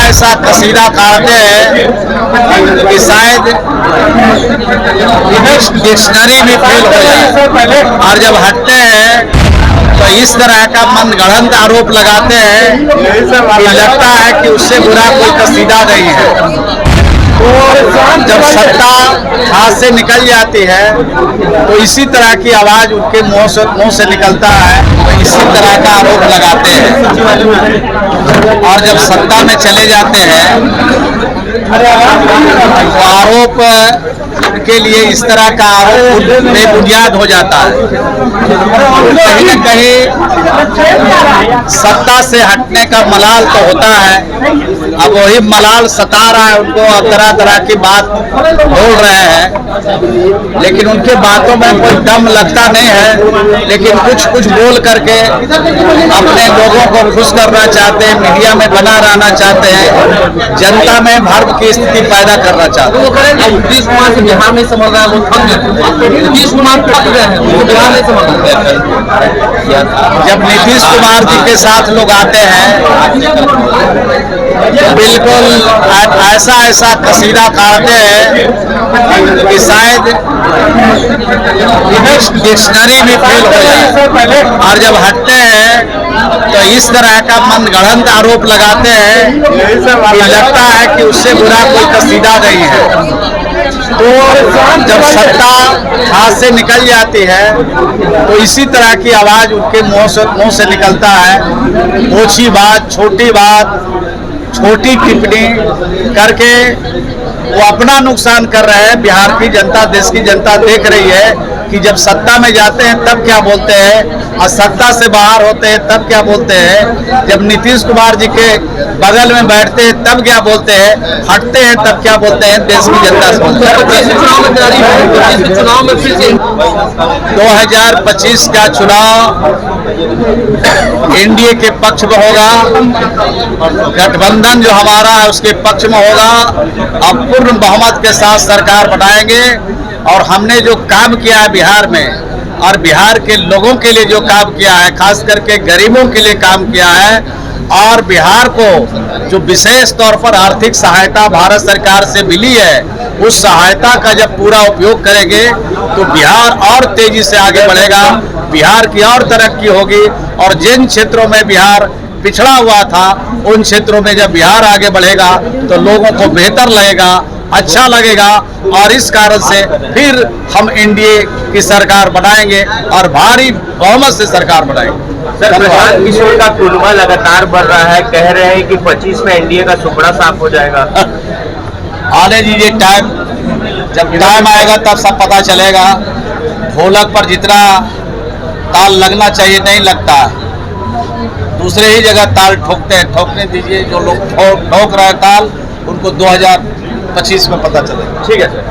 ऐसा कसीदा काटते हैं कि शायद डिक्शनरी में फेल हो जाए। और जब हटते हैं तो इस तरह का मनगढ़ंत आरोप लगाते हैं कि लगता है कि उससे बुरा कोई कसीदा नहीं है। जब सत्ता हाथ से निकल जाती है तो इसी तरह की आवाज उनके मुंह से निकलता है, तो इसी तरह का आरोप लगाते हैं। और जब सत्ता में चले जाते हैं तो आरोप के लिए इस तरह का आरोप बेबुनियाद हो जाता है। कहीं न कहीं सत्ता से हटने का मलाल तो होता है, अब वही मलाल सता रहा है उनको, अब तरह तरह की बात बोल रहे हैं, लेकिन उनके बातों में कोई दम लगता नहीं है। लेकिन कुछ बोल करके अपने लोगों को खुश करना चाहते हैं, मीडिया में बना रहना चाहते हैं, जनता में भ्रम की स्थिति पैदा करना चाहते हैं। नीतीश कुमार से बिहार नहीं समझ रहा है, वो थक गए। नीतीश कुमार थक गए हैं, वो बिहार नहीं समझ रहे। जब नीतीश कुमार जी के साथ लोग आते हैं बिल्कुल ऐसा कसीदा काटते हैं कि शायद डिक्शनरी में फेल हो जाए। और जब हटते हैं तो इस तरह का मनगढ़ंत आरोप लगाते हैं कि लगता है कि उससे बुरा कोई कसीदा नहीं है। तो जब सत्ता हाथ से निकल जाती है तो इसी तरह की आवाज उनके मुंह से निकलता है। ओछी बात, छोटी टिप्पणी करके वो अपना नुकसान कर रहे हैं। बिहार की जनता, देश की जनता देख रही है कि जब सत्ता में जाते हैं तब क्या बोलते हैं और सत्ता से बाहर होते हैं तब क्या बोलते हैं। जब नीतीश कुमार जी के बगल में बैठते हैं तब क्या बोलते हैं, हटते हैं तब क्या बोलते हैं, देश की जनता समझते हैं। 2025 का चुनाव एनडीए के पक्ष में होगा, गठबंधन जो हमारा है उसके पक्ष में होगा। अब पूर्ण बहुमत के साथ सरकार बनाएंगे और हमने जो काम किया है बिहार में और बिहार के लोगों के लिए जो काम किया है, खास करके गरीबों के लिए काम किया है, और बिहार को जो विशेष तौर पर आर्थिक सहायता भारत सरकार से मिली है उस सहायता का जब पूरा उपयोग करेंगे तो बिहार और तेजी से आगे बढ़ेगा, बिहार की और तरक्की होगी। और जिन क्षेत्रों में बिहार पिछड़ा हुआ था उन क्षेत्रों में जब बिहार आगे बढ़ेगा तो लोगों को बेहतर लगेगा, अच्छा लगेगा, और इस कारण से फिर हम एनडीए की सरकार बनाएंगे और भारी बहुमत से सरकार बनाएंगे। सर, प्रशांत किशोर का कुनबा लगातार बढ़ रहा है, कह रहे हैं कि 25 में एनडीए का सुपड़ा साफ हो जाएगा। आने दीजिए टाइम, जब टाइम आएगा तब सब पता चलेगा। ढोलक पर जितना ताल लगना चाहिए नहीं लगता, दूसरे ही जगह ताल ठोकते हैं। ठोकने दीजिए, जो लोग ठोक रहे हैं ताल उनको 2025 में पता चलेगा। ठीक है सर।